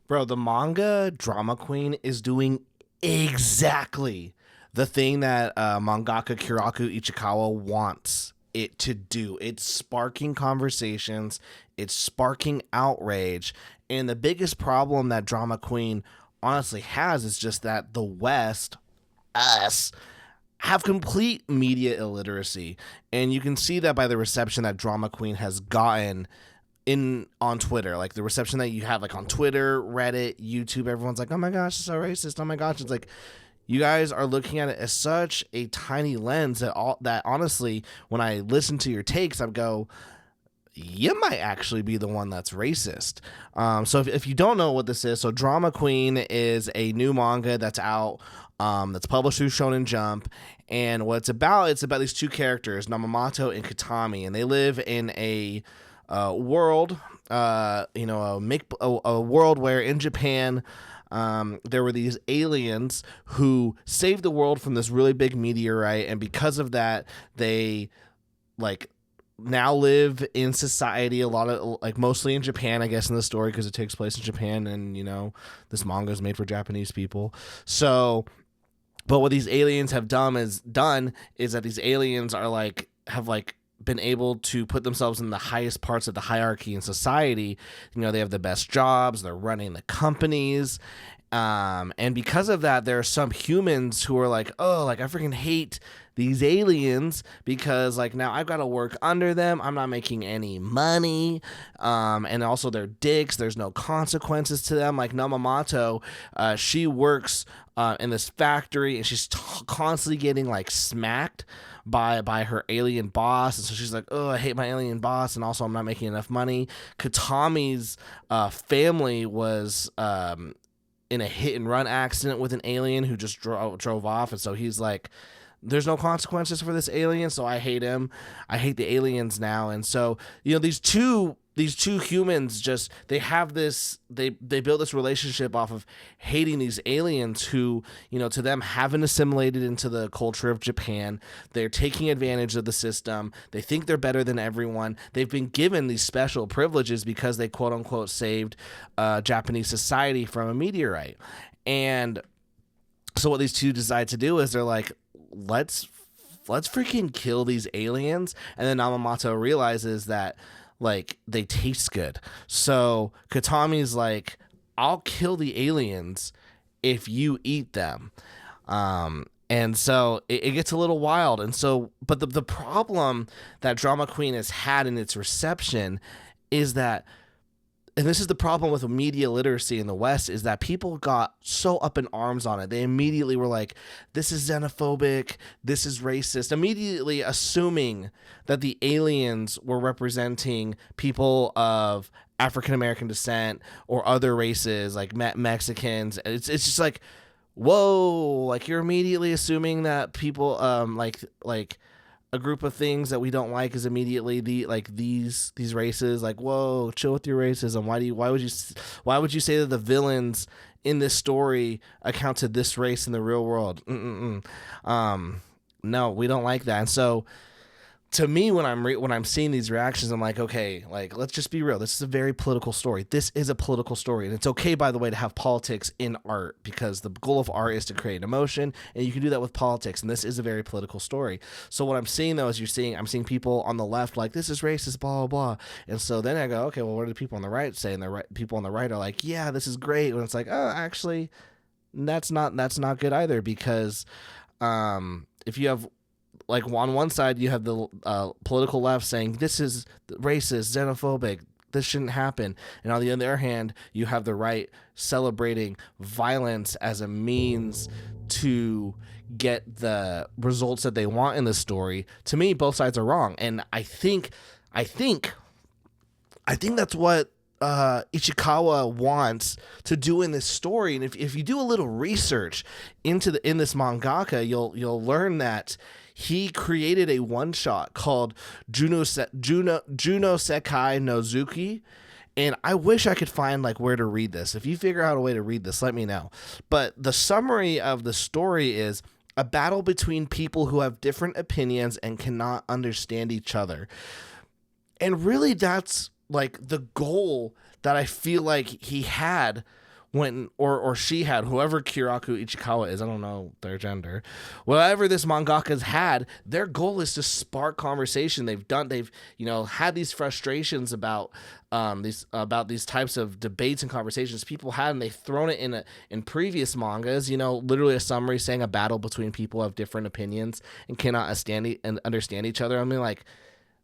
Bro, the manga drama queen is doing exactly the thing that mangaka Kiraku Ichikawa wants it to do. It's sparking conversations, it's sparking outrage, and the biggest problem that drama queen honestly has is just that the West, us, have complete media illiteracy, and you can see that by the reception that drama queen has gotten in on Twitter. Like the reception that you have like on Twitter, Reddit, YouTube, everyone's like, oh my gosh, it's so racist, oh my gosh. It's like you guys are looking at it as such a tiny lens that honestly, when I listen to your takes, I go, you might actually be the one that's racist. So if you don't know what this is, so Drama Queen is a new manga that's out, that's published through Shonen Jump, and what it's about these two characters, Namamoto and Katami, and they live in a world, a world where in Japan, there were these aliens who saved the world from this really big meteorite, and because of that, they like now live in society a lot of like mostly in Japan, I guess, in the story because it takes place in Japan, and this manga is made for Japanese people. So, but what these aliens have done is that these aliens are have been able to put themselves in the highest parts of the hierarchy in society. They have the best jobs, they're running the companies, and because of that, there are some humans who are like, oh, like I freaking hate these aliens because like now I've got to work under them. I'm not making any money. And also they're dicks. There's no consequences to them. Like Namamoto, she works in this factory, and she's constantly getting like smacked by her alien boss, and so she's like, oh, I hate my alien boss, and also I'm not making enough money. Katami's family was in a hit and run accident with an alien who just drove off, and so he's like, there's no consequences for this alien, so I hate him. I hate the aliens now. And so, these two humans just, they have this, they build this relationship off of hating these aliens who, to them haven't assimilated into the culture of Japan. They're taking advantage of the system. They think they're better than everyone. They've been given these special privileges because they quote unquote saved Japanese society from a meteorite. And so what these two decide to do is they're like, let's freaking kill these aliens. And then Namamoto realizes that like they taste good. So Katami's like, I'll kill the aliens if you eat them. And so it gets a little wild. And so, but the problem that Drama Queen has had in its reception is that, and this is the problem with media literacy in the West, is that people got so up in arms on it. They immediately were like, this is xenophobic, this is racist, immediately assuming that the aliens were representing people of African-American descent or other races like Mexicans. It's just like, whoa, like you're immediately assuming that people like a group of things that we don't like is immediately these races. Like, whoa, chill with your racism. Why would you say that the villains in this story account to this race in the real world? No, we don't like that. And so to me, when I'm seeing these reactions, I'm like, okay, like let's just be real. This is a very political story. This is a political story, and it's okay, by the way, to have politics in art because the goal of art is to create emotion, and you can do that with politics. And this is a very political story. So what I'm seeing though is I'm seeing people on the left like this is racist, blah blah blah, and so then I go, okay, well, what do the people on the right say? And the people on the right are like, yeah, this is great. And it's like, oh, actually, that's not good either because if you have like on one side you have the political left saying this is racist, xenophobic, this shouldn't happen, and on the other hand you have the right celebrating violence as a means to get the results that they want in the story. To me, both sides are wrong, and I think that's what Ichikawa wants to do in this story. And if you do a little research in this mangaka, you'll learn that he created a one-shot called Juno Sekai no Zuki, and I wish I could find like where to read this. If you figure out a way to read this, let me know. But the summary of the story is a battle between people who have different opinions and cannot understand each other. And really that's like the goal that I feel like he had when or she had, whoever Kiraku Ichikawa is, I don't know their gender, whatever this mangaka's had, their goal is to spark conversation. They've had these frustrations about these types of debates and conversations people had, and they've thrown it in previous mangas, literally a summary saying a battle between people who have different opinions and cannot understand each other. I mean, like,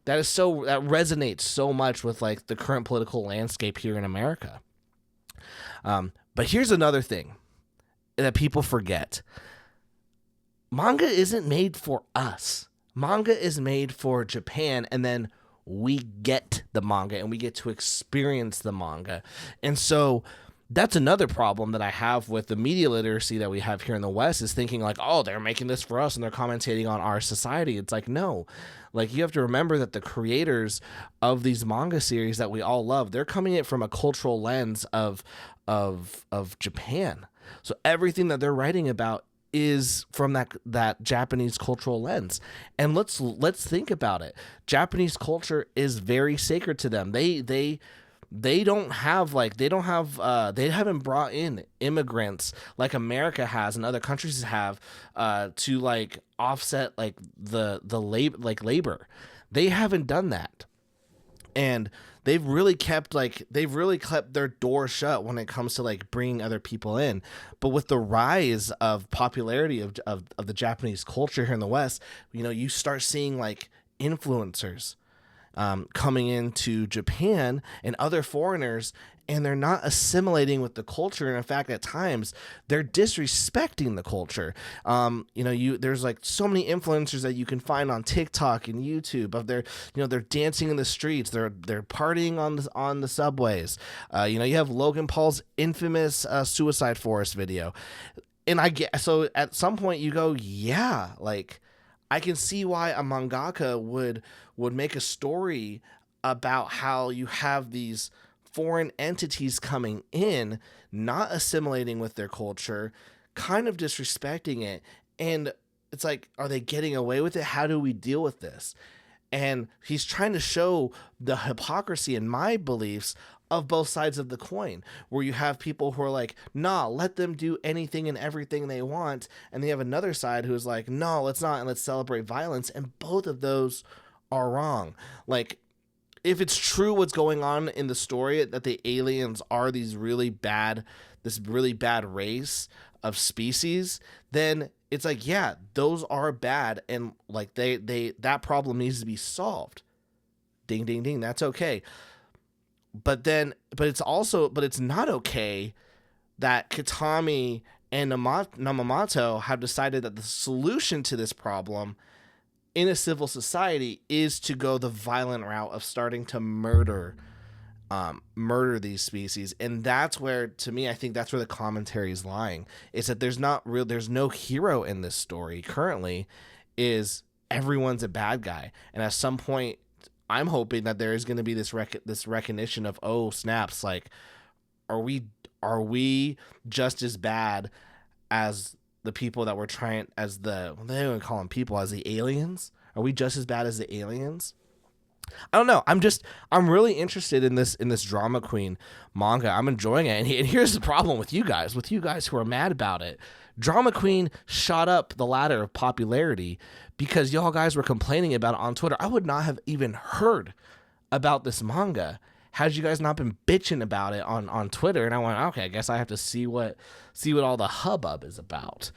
that resonates so much with like the current political landscape here in America. But here's another thing that people forget. Manga isn't made for us. Manga is made for Japan, and then we get the manga and we get to experience the manga. And so that's another problem that I have with the media literacy that we have here in the West, is thinking like, oh, they're making this for us and they're commentating on our society. It's like, no, like, you have to remember that the creators of these manga series that we all love, they're coming at it from a cultural lens of Japan. So everything that they're writing about is from that Japanese cultural lens. And let's think about it. Japanese culture is very sacred to them. They haven't brought in immigrants like America has and other countries have to like offset like the labor. They haven't done that. And they've really kept their door shut when it comes to like bringing other people in. But with the rise of popularity of the Japanese culture here in the West, you start seeing like influencers coming into Japan and other foreigners, and they're not assimilating with the culture. And in fact, at times they're disrespecting the culture. There's like so many influencers that you can find on TikTok and YouTube of they're dancing in the streets. They're partying on the subways. You have Logan Paul's infamous Suicide Forest video. And so at some point you go, yeah, like, I can see why a mangaka would make a story about how you have these foreign entities coming in, not assimilating with their culture, kind of disrespecting it. And it's like, are they getting away with it? How do we deal with this? And he's trying to show the hypocrisy in my beliefs of both sides of the coin, where you have people who are like, nah, let them do anything and everything they want. And they have another side who's like, no, let's not, and let's celebrate violence. And both of those are wrong. Like, if it's true what's going on in the story, that the aliens are this really bad race of species, then it's like, yeah, those are bad. And like that problem needs to be solved. Ding, ding, ding. That's okay. But it's not okay that Katami and Namamoto have decided that the solution to this problem in a civil society is to go the violent route of starting to murder these species. And that's where, to me, I think that's where the commentary is lying. Is that there's no hero in this story currently. Is everyone's a bad guy, and at some point, I'm hoping that there is going to be this recognition of, oh snaps, like, are we just as bad as the people that we're trying, as they don't even call them people, as the aliens? Are we just as bad as the aliens? I don't know. I'm really interested in this drama queen manga. I'm enjoying it. And here's the problem with you guys who are mad about it. Drama queen shot up the ladder of popularity because y'all guys were complaining about it on Twitter. I would not have even heard about this manga had you guys not been bitching about it on Twitter. And I went, okay, I guess I have to see what all the hubbub is about.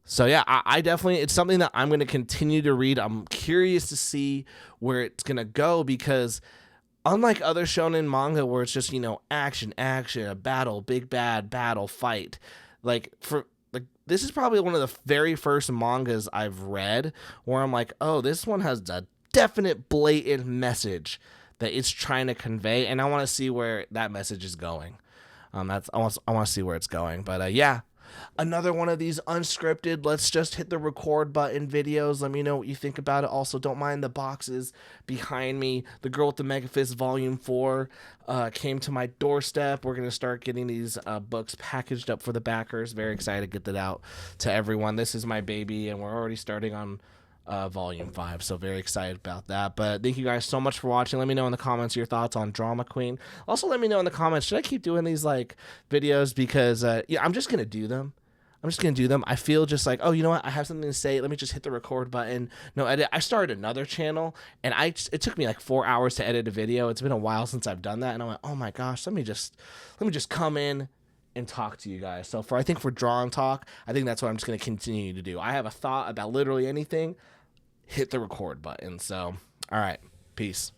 So yeah, I definitely, it's something that I'm going to continue to read. I'm curious to see where it's going to go, because unlike other shonen manga where it's just, action, a battle, big bad battle, fight, this is probably one of the very first mangas I've read where I'm like, oh, this one has a definite blatant message that it's trying to convey, and I want to see where that message is going. I want to see where it's going. But yeah, another one of these unscripted, let's just hit the record button videos. Let me know what you think about it. Also, don't mind the boxes behind me. The Girl with the Mega Fist Volume 4 came to my doorstep. We're going to start getting these books packaged up for the backers. Very excited to get that out to everyone. This is my baby, and we're already starting on Volume 5. So very excited about that. But thank you guys so much for watching. Let me know in the comments your thoughts on Drama Queen. Also, let me know in the comments, should I keep doing these like videos? Because yeah, I'm just going to do them. I feel just like, oh, you know what? I have something to say. Let me just hit the record button. No edit. I started another channel, and it took me like 4 hours to edit a video. It's been a while since I've done that, and I went, oh my gosh, let me just come in and talk to you guys. So I think for Draw and Talk, I think that's what I'm just going to continue to do. I have a thought about literally anything. Hit the record button. So, all right. Peace.